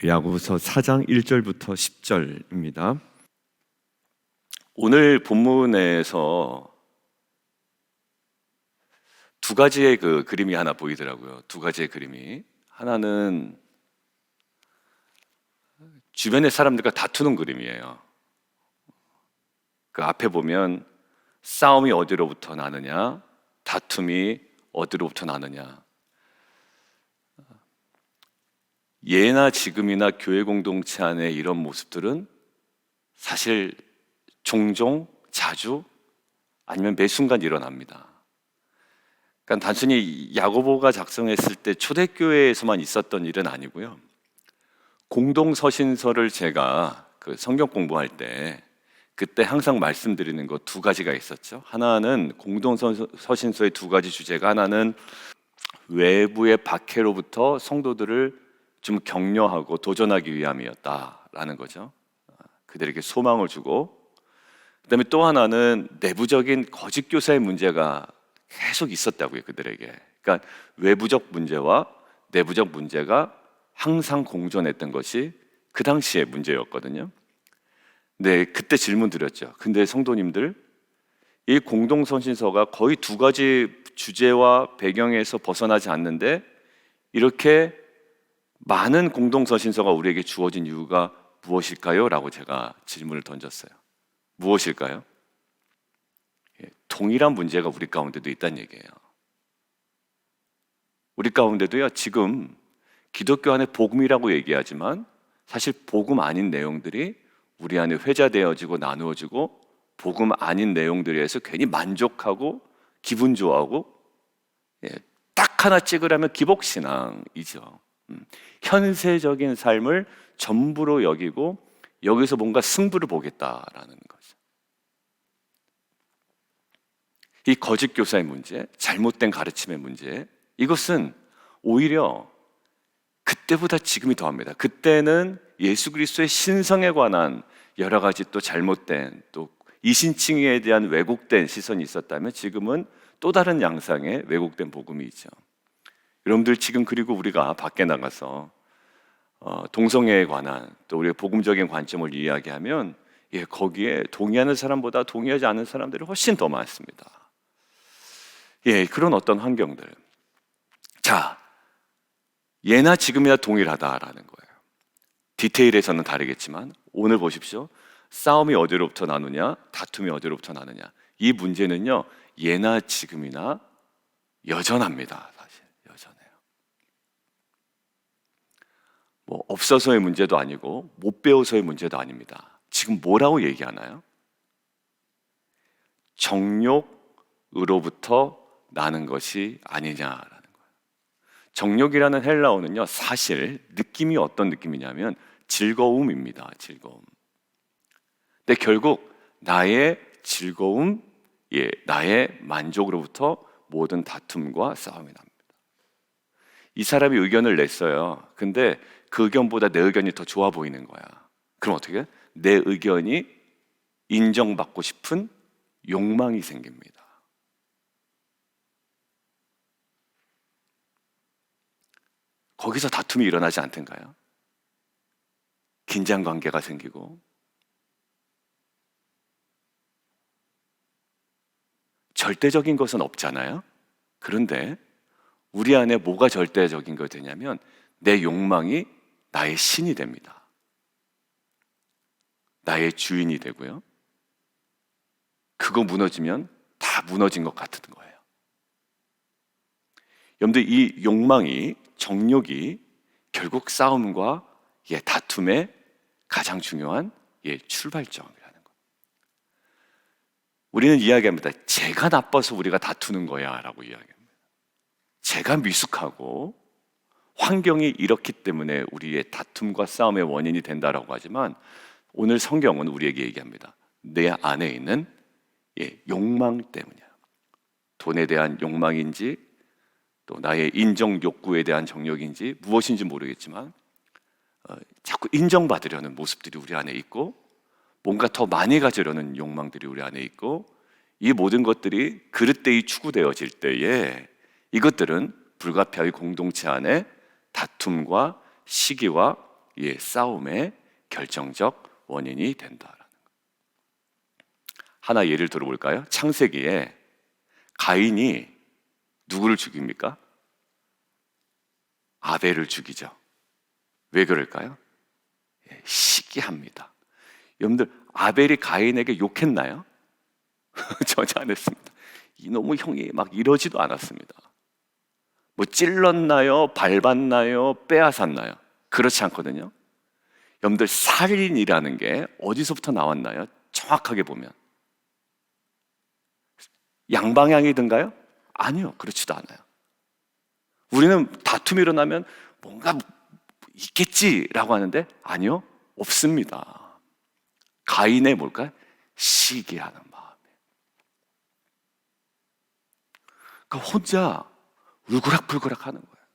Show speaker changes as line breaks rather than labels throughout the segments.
야고보서 4장 1절부터 10절입니다. 오늘 본문에서 두 가지의 그림이 하나 보이더라고요. 두 가지의 그림이. 하나는 주변의 사람들과 다투는 그림이에요. 그 앞에 보면 싸움이 어디로부터 나느냐, 다툼이 어디로부터 나느냐. 예나 지금이나 교회 공동체 안에 이런 모습들은 사실 종종, 자주, 아니면 매 순간 일어납니다. 그러니까 단순히 야고보가 작성했을 때 초대교회에서만 있었던 일은 아니고요. 공동서신서를 제가 성경 공부할 때 그때 항상 말씀드리는 거 두 가지가 있었죠. 하나는 공동서신서의 두 가지 주제가, 하나는 외부의 박해로부터 성도들을 좀 격려하고 도전하기 위함이었다라는 거죠. 그들에게 소망을 주고, 그다음에 또 하나는 내부적인 거짓 교사의 문제가 계속 있었다고요, 그들에게. 그러니까 외부적 문제와 내부적 문제가 항상 공존했던 것이 그 당시의 문제였거든요. 네, 그때 질문 드렸죠. 근데 성도님들, 이 공동서신서가 거의 두 가지 주제와 배경에서 벗어나지 않는데 이렇게 많은 공동서신서가 우리에게 주어진 이유가 무엇일까요? 라고 제가 질문을 던졌어요. 무엇일까요? 동일한 문제가 우리 가운데도 있다는 얘기예요. 우리 가운데도요, 지금 기독교 안에 복음이라고 얘기하지만 사실 복음 아닌 내용들이 우리 안에 회자되어지고 나누어지고, 복음 아닌 내용들에서 괜히 만족하고 기분 좋아하고, 딱 하나 찍으라면 기복신앙이죠. 현세적인 삶을 전부로 여기고 여기서 뭔가 승부를 보겠다라는 거죠. 이 거짓 교사의 문제, 잘못된 가르침의 문제, 이것은 오히려 그때보다 지금이 더합니다. 그때는 예수 그리스도의 신성에 관한 여러 가지 또 잘못된, 또 이신칭의에 대한 왜곡된 시선이 있었다면 지금은 또 다른 양상의 왜곡된 복음이 있죠. 여러분들 지금, 그리고 우리가 밖에 나가서 동성애에 관한 또 우리의 복음적인 관점을 이야기하면 거기에 동의하는 사람보다 동의하지 않는 사람들이 훨씬 더 많습니다. 그런 어떤 환경들. 자, 예나 지금이나 동일하다라는 거예요. 디테일에서는 다르겠지만 오늘 보십시오. 싸움이 어디로부터 나느냐, 다툼이 어디로부터 나느냐. 이 문제는요, 예나 지금이나 여전합니다. 사실 여전해요. 뭐 없어서의 문제도 아니고 못 배워서의 문제도 아닙니다. 지금 뭐라고 얘기하나요? 정욕으로부터 나는 것이 아니냐라는 거예요. 정욕이라는 헬라어는요, 사실 느낌이 어떤 느낌이냐면 즐거움입니다. 즐거움. 근데 결국 나의 즐거움, 나의 만족으로부터 모든 다툼과 싸움이 납니다. 이 사람이 의견을 냈어요. 근데 그 의견보다 내 의견이 더 좋아 보이는 거야. 그럼 어떻게 해? 내 의견이 인정받고 싶은 욕망이 생깁니다. 거기서 다툼이 일어나지 않던가요? 긴장 관계가 생기고, 절대적인 것은 없잖아요. 그런데 우리 안에 뭐가 절대적인 거 되냐면 내 욕망이 나의 신이 됩니다. 나의 주인이 되고요. 그거 무너지면 다 무너진 것 같은 거예요. 여러분들, 이 욕망이, 정욕이 결국 싸움과 다툼의 가장 중요한 출발점이라는 거. 우리는 이야기합니다. 제가 나빠서 우리가 다투는 거야 라고 이야기합니다. 제가 미숙하고 환경이 이렇기 때문에 우리의 다툼과 싸움의 원인이 된다라고 하지만 오늘 성경은 우리에게 얘기합니다. 내 안에 있는 욕망 때문이야. 돈에 대한 욕망인지 또 나의 인정 욕구에 대한 정욕인지 무엇인지 모르겠지만 자꾸 인정받으려는 모습들이 우리 안에 있고, 뭔가 더 많이 가지려는 욕망들이 우리 안에 있고, 이 모든 것들이 그릇되이 추구되어질 때에 이것들은 불가피하게 공동체 안에 다툼과 시기와 예, 싸움의 결정적 원인이 된다라는 것. 하나 예를 들어볼까요? 창세기에 가인이 누구를 죽입니까? 아벨을 죽이죠. 왜 그럴까요? 예, 시기합니다. 여러분들, 아벨이 가인에게 욕했나요? 전혀 안 했습니다. 이놈의 형이 막 이러지도 않았습니다. 뭐 찔렀나요? 밟았나요? 빼앗았나요? 그렇지 않거든요. 여러분들, 살인이라는 게 어디서부터 나왔나요? 정확하게 보면 양방향이든가요? 아니요, 그렇지도 않아요. 우리는 다툼이 일어나면 뭔가 있겠지라고 하는데 아니요, 없습니다. 가인의 뭘까요? 시기하는 마음에. 그러니까 혼자 울그락불그락 하는 거예요.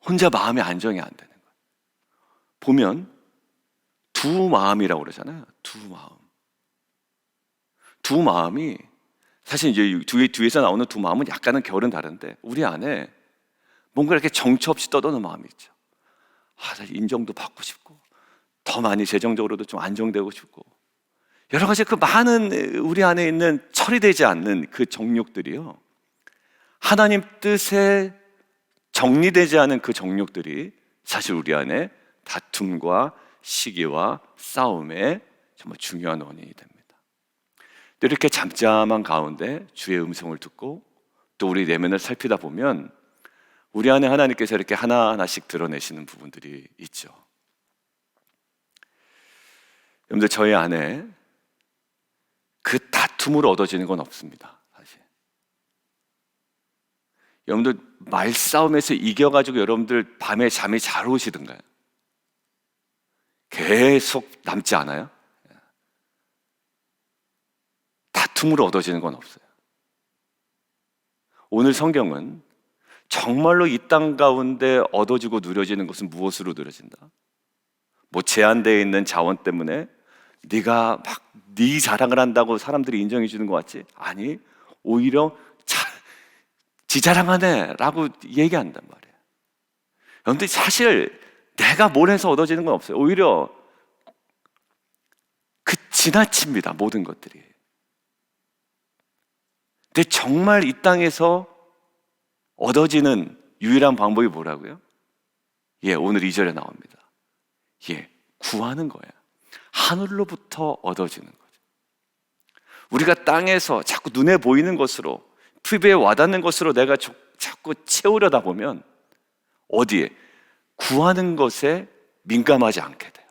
혼자 마음의 안정이 안 되는 거예요. 보면 두 마음이라고 그러잖아요. 두 마음. 두 마음이 사실 이제 뒤에서 나오는 두 마음은 약간은 결은 다른데 우리 안에 뭔가 이렇게 정처 없이 떠도는 마음이 있죠. 인정도 받고 싶고 더 많이 재정적으로도 좀 안정되고 싶고 여러 가지 그 많은 우리 안에 있는 처리되지 않는 그 정욕들이요, 하나님 뜻에 정리되지 않은 그 정욕들이 사실 우리 안에 다툼과 시기와 싸움의 정말 중요한 원인이 됩니다. 이렇게 잠잠한 가운데 주의 음성을 듣고 또 우리 내면을 살피다 보면 우리 안에 하나님께서 이렇게 하나하나씩 드러내시는 부분들이 있죠. 여러분들, 저희 안에 그 다툼으로 얻어지는 건 없습니다. 사실 여러분들, 말싸움에서 이겨가지고 여러분들 밤에 잠이 잘 오시던가요? 계속 남지 않아요? 다툼으로 얻어지는 건 없어요. 오늘 성경은 정말로 이 땅 가운데 얻어지고 누려지는 것은 무엇으로 누려진다? 뭐 제한되어 있는 자원 때문에 네가 막 네 자랑을 한다고 사람들이 인정해 주는 것 같지? 아니, 오히려 지 자랑하네 라고 얘기한단 말이에요. 그런데 사실 내가 뭘 해서 얻어지는 건 없어요. 오히려 지나칩니다, 모든 것들이. 근데 정말 이 땅에서 얻어지는 유일한 방법이 뭐라고요? 예, 오늘 2절에 나옵니다. 예, 구하는 거예요. 하늘로부터 얻어지는 거죠. 우리가 땅에서 자꾸 눈에 보이는 것으로, 피부에 와닿는 것으로 내가 자꾸 채우려다 보면 어디에? 구하는 것에 민감하지 않게 돼요.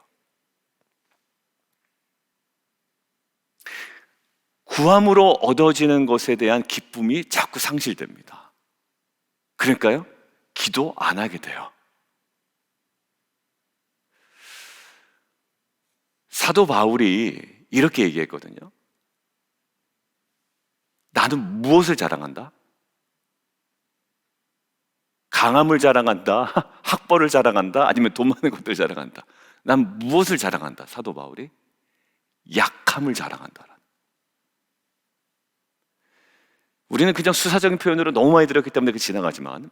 구함으로 얻어지는 것에 대한 기쁨이 자꾸 상실됩니다. 그러니까요, 기도 안 하게 돼요. 사도 바울이 이렇게 얘기했거든요. 나는 무엇을 자랑한다? 강함을 자랑한다? 학벌을 자랑한다? 아니면 돈 많은 것들을 자랑한다? 난 무엇을 자랑한다? 사도 바울이 약함을 자랑한다. 우리는 그냥 수사적인 표현으로 너무 많이 들었기 때문에 그 지나가지만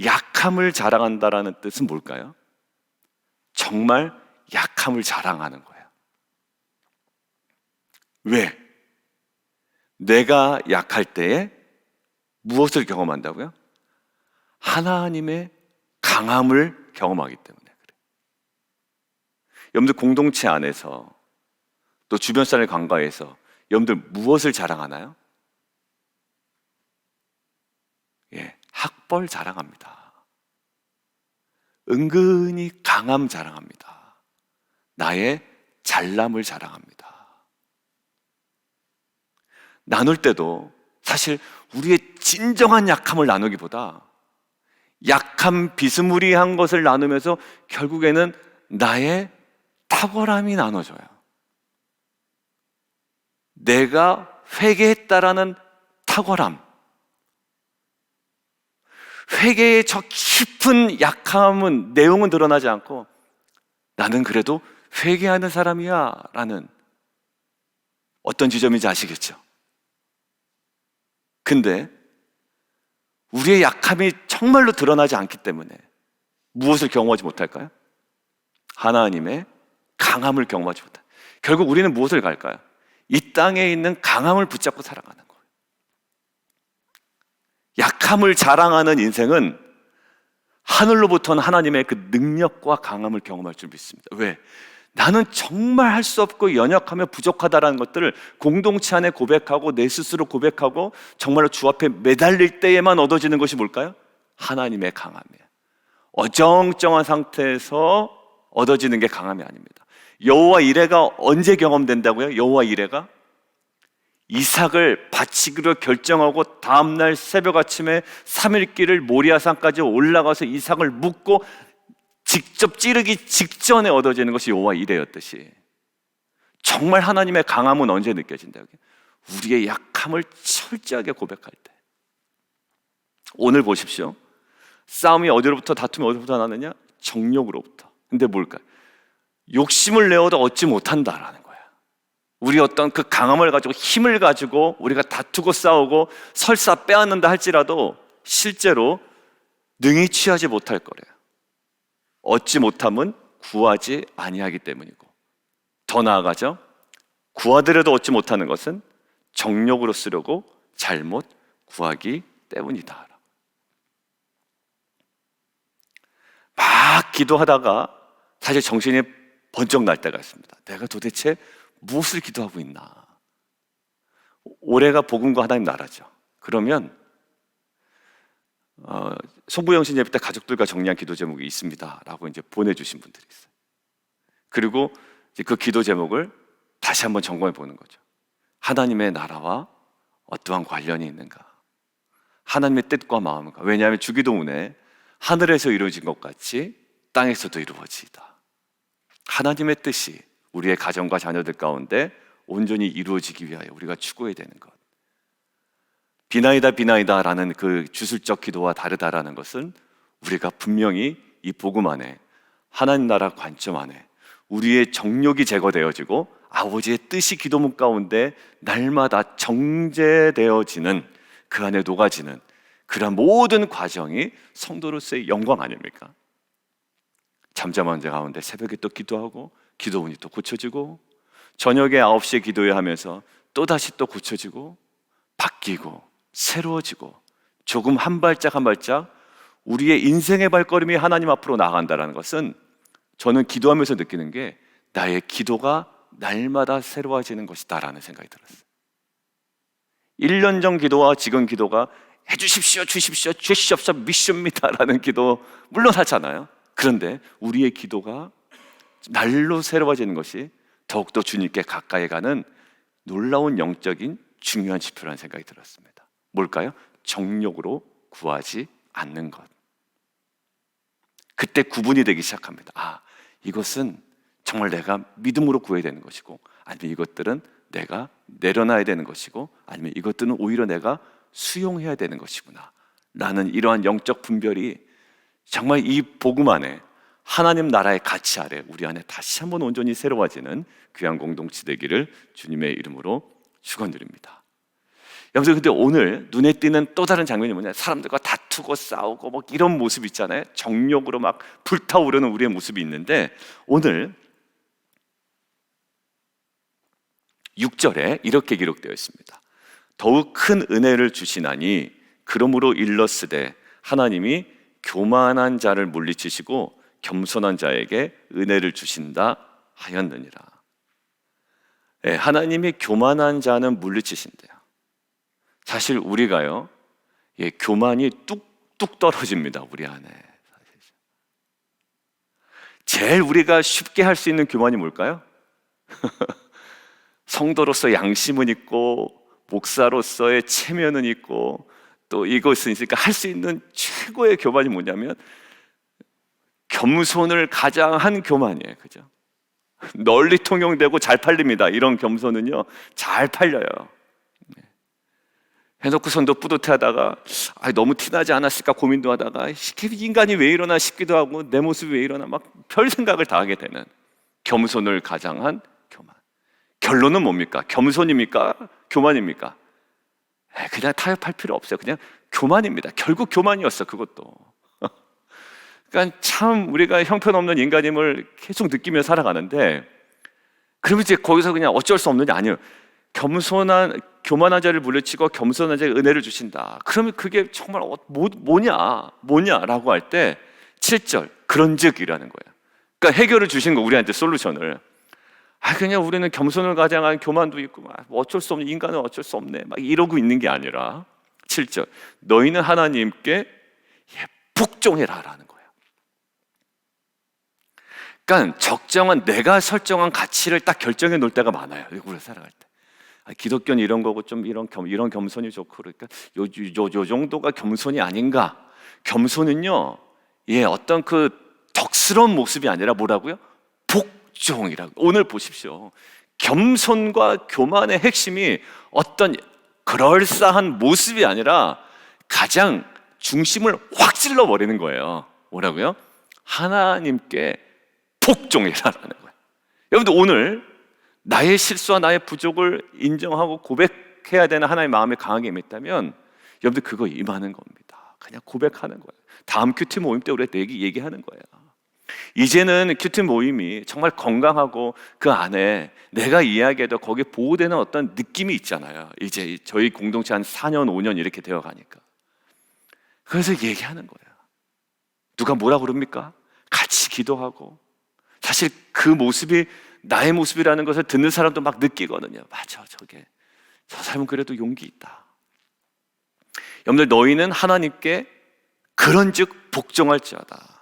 약함을 자랑한다라는 뜻은 뭘까요? 정말 약함을 자랑하는 거예요. 왜? 내가 약할 때에 무엇을 경험한다고요? 하나님의 강함을 경험하기 때문에 그래요. 여러분들, 공동체 안에서 또 주변 사람을 관가해서 여러분들 무엇을 자랑하나요? 예, 학벌 자랑합니다. 은근히 강함 자랑합니다. 나의 잘남을 자랑합니다. 나눌 때도 사실 우리의 진정한 약함을 나누기보다 약한 비스무리한 것을 나누면서 결국에는 나의 탁월함이 나눠져요. 내가 회개했다라는 탁월함, 회개의 저 깊은 약함은, 내용은 드러나지 않고 나는 그래도 회개하는 사람이야 라는 어떤 지점인지 아시겠죠? 근데 우리의 약함이 정말로 드러나지 않기 때문에 무엇을 경험하지 못할까요? 하나님의 강함을 경험하지 못할. 결국 우리는 무엇을 갈까요? 이 땅에 있는 강함을 붙잡고 살아가는 거예요. 약함을 자랑하는 인생은 하늘로부터는 하나님의 그 능력과 강함을 경험할 줄 믿습니다. 왜? 나는 정말 할 수 없고 연약하며 부족하다라는 것들을 공동체 안에 고백하고 내 스스로 고백하고 정말로 주 앞에 매달릴 때에만 얻어지는 것이 뭘까요? 하나님의 강함이에요. 어정쩡한 상태에서 얻어지는 게 강함이 아닙니다. 여호와 이레가 언제 경험된다고요? 여호와 이레가 이삭을 바치기로 결정하고 다음날 새벽 아침에 3일길을 모리아산까지 올라가서 이삭을 묻고 직접 찌르기 직전에 얻어지는 것이 여호와 이레였듯이, 정말 하나님의 강함은 언제 느껴진다고요? 우리의 약함을 철저하게 고백할 때. 오늘 보십시오. 싸움이 어디로부터, 다툼이 어디로부터 나느냐? 정욕으로부터. 근데 뭘까요? 욕심을 내어도 얻지 못한다라는 거예요. 우리 어떤 그 강함을 가지고, 힘을 가지고 우리가 다투고 싸우고 설사 빼앗는다 할지라도 실제로 능히 취하지 못할 거래요. 얻지 못함은 구하지 아니하기 때문이고, 더 나아가죠, 구하더라도 얻지 못하는 것은 정욕으로 쓰려고 잘못 구하기 때문이다. 막 기도하다가 사실 정신이 번쩍 날 때가 있습니다. 내가 도대체 무엇을 기도하고 있나? 올해가 복음과 하나님 나라죠. 그러면 송부영신 예배 때 가족들과 정리한 기도 제목이 있습니다 라고 이제 보내주신 분들이 있어요. 그리고 이제 그 기도 제목을 다시 한번 점검해 보는 거죠. 하나님의 나라와 어떠한 관련이 있는가? 하나님의 뜻과 마음인가? 왜냐하면 주기도문에 하늘에서 이루어진 것 같이 땅에서도 이루어지이다. 하나님의 뜻이 우리의 가정과 자녀들 가운데 온전히 이루어지기 위하여 우리가 추구해야 되는 것. 비나이다 비나이다 라는 그 주술적 기도와 다르다라는 것은 우리가 분명히 이 복음 안에, 하나님 나라 관점 안에 우리의 정욕이 제거되어지고 아버지의 뜻이 기도문 가운데 날마다 정제되어지는, 그 안에 녹아지는 그러한 모든 과정이 성도로서의 영광 아닙니까? 잠잠한 자 가운데 새벽에 또 기도하고 기도문이 또 고쳐지고, 저녁에 9시에 기도회 하면서 또다시 또 고쳐지고 바뀌고 새로워지고, 조금 한 발짝 한 발짝 우리의 인생의 발걸음이 하나님 앞으로 나아간다는 것은 저는 기도하면서 느끼는 게 나의 기도가 날마다 새로워지는 것이다 라는 생각이 들었어요. 1년 전 기도와 지금 기도가 해주십시오, 주십시오, 주시옵소서, 미션입니다 라는 기도 물론 하잖아요. 그런데 우리의 기도가 날로 새로워지는 것이 더욱더 주님께 가까이 가는 놀라운 영적인 중요한 지표라는 생각이 들었습니다. 뭘까요? 정욕으로 구하지 않는 것. 그때 구분이 되기 시작합니다. 아, 이것은 정말 내가 믿음으로 구해야 되는 것이고, 아니면 이것들은 내가 내려놔야 되는 것이고, 아니면 이것들은 오히려 내가 수용해야 되는 것이구나 라는 이러한 영적 분별이 정말 이 복음 안에, 하나님 나라의 가치 아래 우리 안에 다시 한번 온전히 새로워지는 귀한 공동체 되기를 주님의 이름으로 축원드립니다. 여러분, 근데 오늘 눈에 띄는 또 다른 장면이 뭐냐? 사람들과 다투고 싸우고 뭐 이런 모습 있잖아요. 정욕으로 막 불타오르는 우리의 모습이 있는데, 오늘 6절에 이렇게 기록되어 있습니다. 더욱 큰 은혜를 주시나니 그러므로 일렀으되 하나님이 교만한 자를 물리치시고 겸손한 자에게 은혜를 주신다 하였느니라. 네, 하나님이 교만한 자는 물리치신대요. 사실 우리가요, 교만이 뚝뚝 떨어집니다. 우리 안에. 제일 우리가 쉽게 할 수 있는 교만이 뭘까요? 성도로서 양심은 있고 목사로서의 체면은 있고 또 이것은 있으니까 할 수 있는 최고의 교만이 뭐냐면 겸손을 가장 한 교만이에요. 그죠? 널리 통용되고 잘 팔립니다. 이런 겸손은요 잘 팔려요. 해놓고선도 뿌듯해하다가 너무 티나지 않았을까 고민도 하다가 인간이 왜 이러나 싶기도 하고 내 모습이 왜 이러나 막 별 생각을 다 하게 되는 겸손을 가장한 교만. 결론은 뭡니까? 겸손입니까? 교만입니까? 그냥 타협할 필요 없어요. 그냥 교만입니다. 결국 교만이었어. 그것도 그러니까 참 우리가 형편없는 인간임을 계속 느끼며 살아가는데, 그러면 이제 거기서 그냥 어쩔 수 없는 게 아니에요. 교만한 자를 물리치고 겸손한 자에게 은혜를 주신다. 그러면 그게 정말 뭐냐라고 할 때 7절 그런즉이라는 거예요. 그러니까 해결을 주신 거, 우리한테 솔루션을. 그냥 우리는 겸손을 가장한 교만도 있고 뭐 어쩔 수 없는, 인간은 어쩔 수 없네 막 이러고 있는 게 아니라 7절 너희는 하나님께 복종해라라는 거예요. 그러니까 적정한, 내가 설정한 가치를 딱 결정해 놓을 때가 많아요, 우리가 살아갈 때. 기독교는 이런 거고 좀 이런 겸손이 좋고, 그러니까 요 정도가 겸손이 아닌가. 겸손은요, 어떤 그 덕스러운 모습이 아니라 뭐라고요? 복종이라고. 오늘 보십시오. 겸손과 교만의 핵심이 어떤 그럴싸한 모습이 아니라 가장 중심을 확 찔러버리는 거예요. 뭐라고요? 하나님께 복종이라는 거예요. 여러분들, 오늘 나의 실수와 나의 부족을 인정하고 고백해야 되는 하나님의 마음이 강하게 임했다면 여러분들 그거 임하는 겁니다. 그냥 고백하는 거예요. 다음 큐티 모임 때 우리가 얘기하는 거예요. 이제는 큐티 모임이 정말 건강하고 그 안에 내가 이야기해도 거기에 보호되는 어떤 느낌이 있잖아요. 이제 저희 공동체 한 4년 5년 이렇게 되어 가니까. 그래서 얘기하는 거예요. 누가 뭐라 그럽니까? 같이 기도하고. 사실 그 모습이 나의 모습이라는 것을 듣는 사람도 막 느끼거든요. 맞아, 저 사람은 그래도 용기 있다. 여러분들, 너희는 하나님께 그런즉 복종할지어다.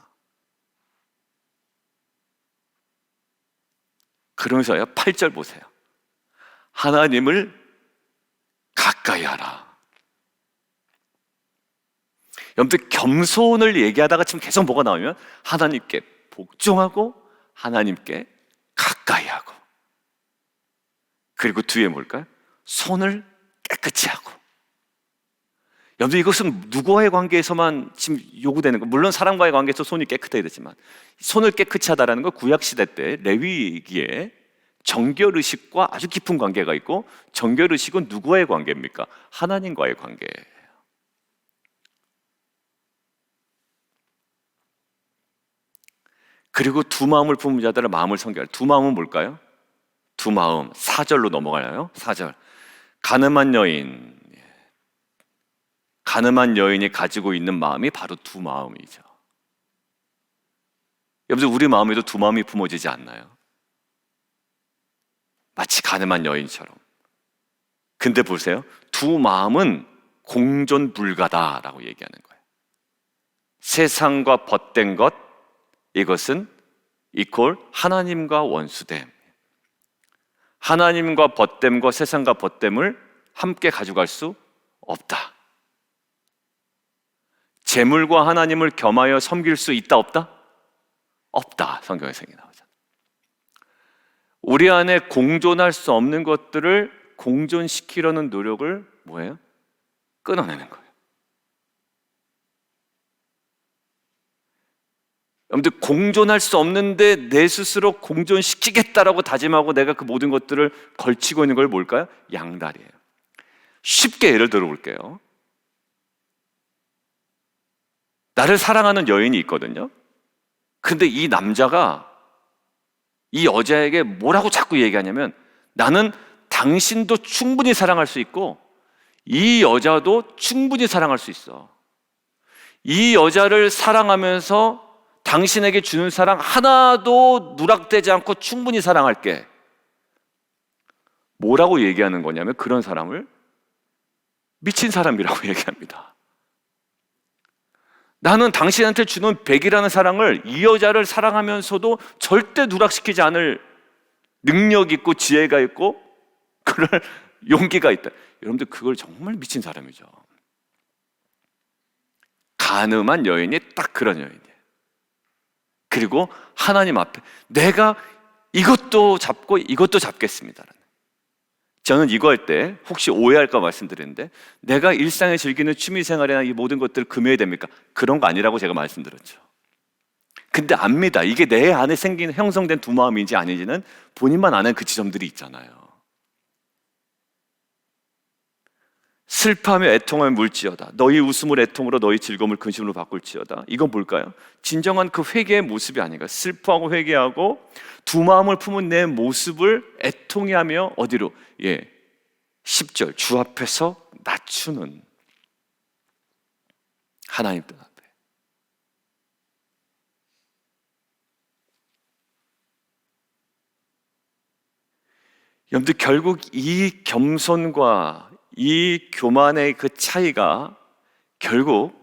그러면서요, 8절 보세요. 하나님을 가까이 하라. 여러분들, 겸손을 얘기하다가 지금 계속 뭐가 나오면 하나님께 복종하고 하나님께 가까이 하고, 그리고 뒤에 뭘까요? 손을 깨끗이 하고. 여러분들, 이것은 누구와의 관계에서만 지금 요구되는 거, 물론 사람과의 관계에서 손이 깨끗해야 되지만, 손을 깨끗이 하다라는 건 구약시대 때 레위기에 정결의식과 아주 깊은 관계가 있고, 정결의식은 누구와의 관계입니까? 하나님과의 관계예요. 그리고 두 마음을 품은 자들의 마음을 성결. 두 마음은 뭘까요? 두 마음. 4절로 넘어가요. 4절. 가늠한 여인이 가지고 있는 마음이 바로 두 마음이죠. 여러분들, 우리 마음에도 두 마음이 품어지지 않나요? 마치 가늠한 여인처럼. 근데 보세요. 두 마음은 공존 불가다라고 얘기하는 거예요. 세상과 벗된 것, 이것은 이퀄 하나님과 원수됨. 하나님과 벗됨과 세상과 벗됨을 함께 가져갈 수 없다. 재물과 하나님을 겸하여 섬길 수 있다, 없다? 없다. 성경에서 나오잖아요. 우리 안에 공존할 수 없는 것들을 공존시키려는 노력을 뭐예요? 끊어내는 거예요. 여러분들, 공존할 수 없는데 내 스스로 공존시키겠다라고 다짐하고 내가 그 모든 것들을 걸치고 있는 걸 뭘까요? 양다리예요. 쉽게 예를 들어 볼게요. 나를 사랑하는 여인이 있거든요. 근데 이 남자가 이 여자에게 뭐라고 자꾸 얘기하냐면, 나는 당신도 충분히 사랑할 수 있고 이 여자도 충분히 사랑할 수 있어. 이 여자를 사랑하면서 당신에게 주는 사랑 하나도 누락되지 않고 충분히 사랑할게. 뭐라고 얘기하는 거냐면, 그런 사람을 미친 사람이라고 얘기합니다. 나는 당신한테 주는 100이라는 사랑을 이 여자를 사랑하면서도 절대 누락시키지 않을 능력 있고 지혜가 있고 그럴 용기가 있다. 여러분들, 그걸 정말 미친 사람이죠. 간음한 여인이 딱 그런 여인이에요. 그리고 하나님 앞에 내가 이것도 잡고 이것도 잡겠습니다. 저는 이거 할 때 혹시 오해할까 말씀드렸는데, 내가 일상에 즐기는 취미생활이나 이 모든 것들을 금해야 됩니까? 그런 거 아니라고 제가 말씀드렸죠. 근데 압니다. 이게 내 안에 형성된 두 마음인지 아닌지는 본인만 아는 그 지점들이 있잖아요. 슬퍼하며 애통하며 물지어다. 너희 웃음을 애통으로 너희 즐거움을 근심으로 바꿀지어다. 이건 뭘까요? 진정한 그 회개의 모습이 아닌가. 슬퍼하고 회개하고 두 마음을 품은 내 모습을 애통해하며 어디로? 10절 주 앞에서 낮추는 하나님 뜻 앞에. 여러분들 결국 이 겸손과 이 교만의 그 차이가 결국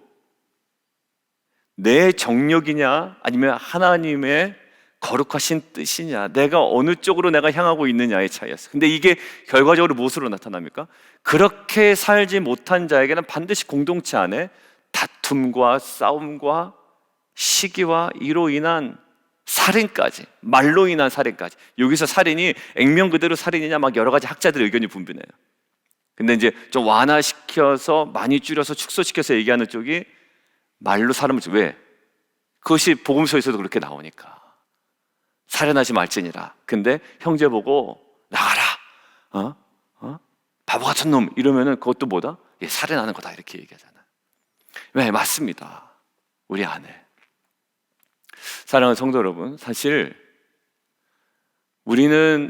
내 정력이냐 아니면 하나님의 거룩하신 뜻이냐, 내가 어느 쪽으로 내가 향하고 있느냐의 차이였어요. 근데 이게 결과적으로 무엇으로 나타납니까? 그렇게 살지 못한 자에게는 반드시 공동체 안에 다툼과 싸움과 시기와 이로 인한 살인까지, 말로 인한 살인까지. 여기서 살인이 액면 그대로 살인이냐 막 여러 가지 학자들의 의견이 분분해요. 근데 이제 좀 완화시켜서 많이 줄여서 축소시켜서 얘기하는 쪽이 말로 사람을 왜? 그것이 복음서에서도 그렇게 나오니까. 살인하지 말지니라. 근데 형제 보고 나가라. 바보 같은 놈 이러면은 그것도 뭐다? 살인하는 거다 이렇게 얘기하잖아요. 왜? 맞습니다. 우리 안에. 사랑하는 성도 여러분, 사실 우리는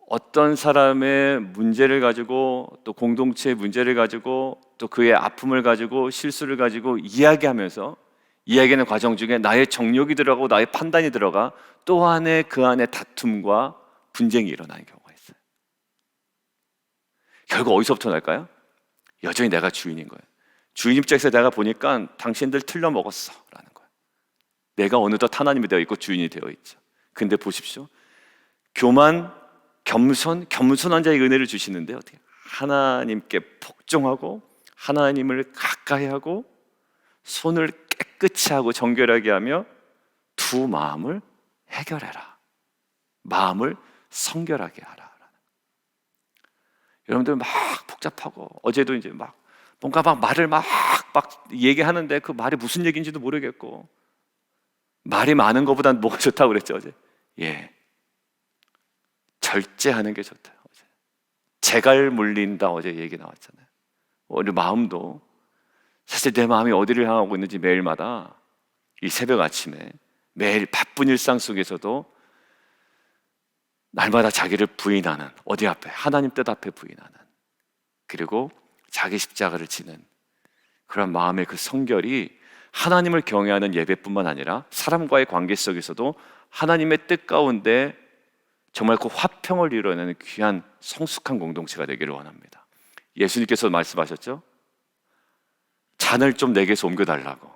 어떤 사람의 문제를 가지고 또 공동체의 문제를 가지고 또 그의 아픔을 가지고 실수를 가지고 이야기하면서 이야기하는 과정 중에 나의 정욕이 들어가고 나의 판단이 들어가 또 그 안에 다툼과 분쟁이 일어나는 경우가 있어요. 결국 어디서부터 날까요? 여전히 내가 주인인 거예요. 주인 입장에서 내가 보니까 당신들 틀려 먹었어 라는 거예요. 내가 어느덧 하나님이 되어 있고 주인이 되어 있죠. 근데 보십시오, 교만, 겸손한 자에게 은혜를 주시는데 어떻게? 하나님께 복종하고 하나님을 가까이 하고 손을 깨끗이 하고 정결하게 하며 두 마음을 해결해라. 마음을 성결하게 하라. 여러분들 막 복잡하고 어제도 이제 막 뭔가 막 말을 막 얘기하는데 그 말이 무슨 얘기인지도 모르겠고 말이 많은 것보다는 뭐가 좋다고 그랬죠 어제? 절제하는 게 좋다. 어제 재갈 물린다 어제 얘기 나왔잖아요. 우리 마음도 사실 내 마음이 어디를 향하고 있는지 매일마다 이 새벽 아침에 매일 바쁜 일상 속에서도 날마다 자기를 부인하는, 어디 앞에? 하나님 뜻 앞에 부인하는, 그리고 자기 십자가를 지는 그런 마음의 그 성결이 하나님을 경외하는 예배뿐만 아니라 사람과의 관계 속에서도 하나님의 뜻 가운데 정말 그 화평을 이루어내는 귀한 성숙한 공동체가 되기를 원합니다. 예수님께서 말씀하셨죠? 잔을 좀 내게서 옮겨달라고.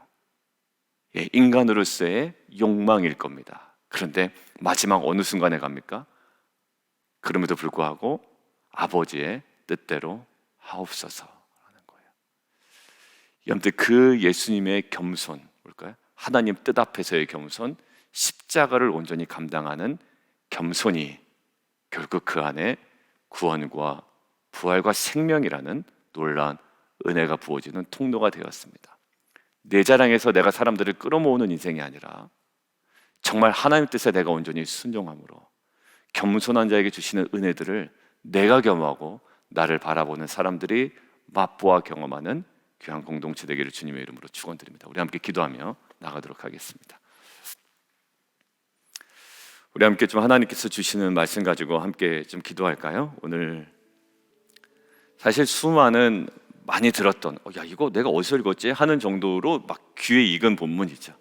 인간으로서의 욕망일 겁니다. 그런데 마지막 어느 순간에 갑니까? 그럼에도 불구하고 아버지의 뜻대로 하옵소서라는 거예요. 여러분들 그 예수님의 겸손, 뭘까요? 하나님 뜻 앞에서의 겸손, 십자가를 온전히 감당하는 겸손이 결국 그 안에 구원과 부활과 생명이라는 놀라운 은혜가 부어지는 통로가 되었습니다. 내 자랑에서 내가 사람들을 끌어모으는 인생이 아니라 정말 하나님 뜻에 내가 온전히 순종함으로 겸손한 자에게 주시는 은혜들을 내가 겸하고 나를 바라보는 사람들이 맛보아 경험하는 귀한 공동체 되기를 주님의 이름으로 축원드립니다. 우리 함께 기도하며 나가도록 하겠습니다. 우리 함께 좀 하나님께서 주시는 말씀 가지고 함께 좀 기도할까요? 오늘 사실 수많은 많이 들었던 야 이거 내가 어디서 읽었지? 하는 정도로 막 귀에 익은 본문이죠.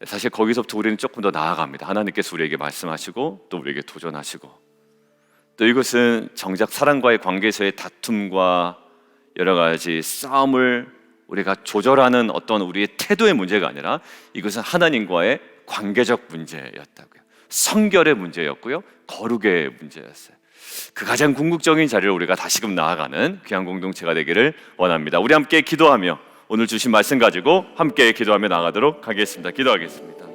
사실 거기서부터 우리는 조금 더 나아갑니다. 하나님께서 우리에게 말씀하시고 또 우리에게 도전하시고 또 이것은 정작 사람과의 관계에서의 다툼과 여러 가지 싸움을 우리가 조절하는 어떤 우리의 태도의 문제가 아니라 이것은 하나님과의 관계적 문제였다고요. 성결의 문제였고요, 거룩의 문제였어요. 그 가장 궁극적인 자리를 우리가 다시금 나아가는 귀한 공동체가 되기를 원합니다. 우리 함께 기도하며 오늘 주신 말씀 가지고 함께 기도하며 나가도록 하겠습니다. 기도하겠습니다.